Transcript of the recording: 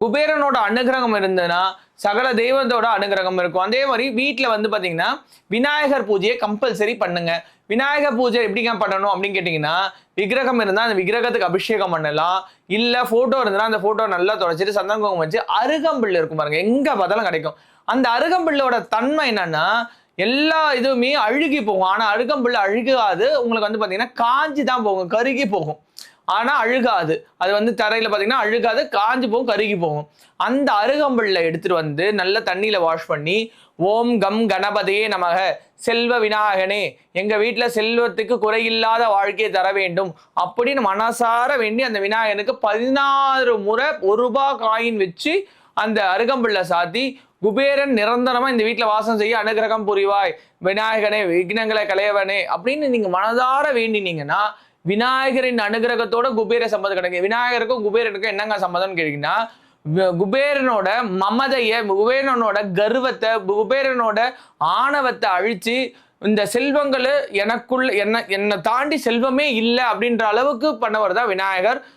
குபேரனோட அனுகிரகம் இருந்ததுன்னா சகல தெய்வத்தோட அனுகிரகம் இருக்கும். அதே மாதிரி வீட்டில் வந்து பார்த்தீங்கன்னா விநாயகர் பூஜையை கம்பல்சரி பண்ணுங்க. விநாயகர் பூஜை எப்படிங்க பண்ணணும் அப்படின்னு கேட்டிங்கன்னா, விக்கிரகம் இருந்தால் அந்த விக்கிரகத்துக்கு அபிஷேகம் பண்ணலாம். இல்லை ஃபோட்டோ இருந்ததுன்னா அந்த ஃபோட்டோ நல்லா தொடச்சிட்டு சந்தன குங்குமம் வச்சு அருகம்புல் இருக்கும் பாருங்க, எங்கே பார்த்தாலும் கிடைக்கும். அந்த அருகம்புல்லோட தன்மை என்னன்னா எல்லா இதுவுமே அழுகி போகும். ஆனால் அருகம்புல் அழுகாது. உங்களுக்கு வந்து பார்த்தீங்கன்னா காஞ்சி தான் போகும், கருகி போகும். ஆனால் அழுகாது. அது வந்து தரையில் பார்த்தீங்கன்னா அழுகாது, காஞ்சி போகும், கருகி போகும். அந்த அருகம்புல்லை எடுத்துட்டு வந்து நல்ல தண்ணியில் வாஷ் பண்ணி ஓம் கம் கணபதியே நமக, செல்வ விநாயகனே எங்கள் வீட்டில் செல்வத்துக்கு குறையில்லாத வாழ்க்கையை தர வேண்டும் அப்படின்னு மனசார வேண்டி அந்த விநாயகனுக்கு 16 முறை 1 ரூபாய் காயின் வச்சு அந்த அருகம்புல்லை சாத்தி, குபேரன் நிரந்தரமா இந்த வீட்டில் வாசம் செய்ய அனுகிரகம் புரிவாய் விநாயகனே, விக்னங்களை களையவனே அப்படின்னு நீங்க மனதார வேண்டினீங்கன்னா விநாயகரின் அனுகிரகத்தோட குபேர சம்மதம் கிடைக்கும். விநாயகருக்கும் குபேரனுக்கும் என்னங்க சம்மதம்னு கேட்டீங்கன்னா, குபேரனோட மமதைய, குபேரனோட கர்வத்தை, குபேரனோட ஆணவத்தை அழிச்சு இந்த செல்வங்கள் எனக்குள்ள என்னை தாண்டி செல்வமே இல்லை அப்படின்ற அளவுக்கு பண்ணவர் தான் விநாயகர்.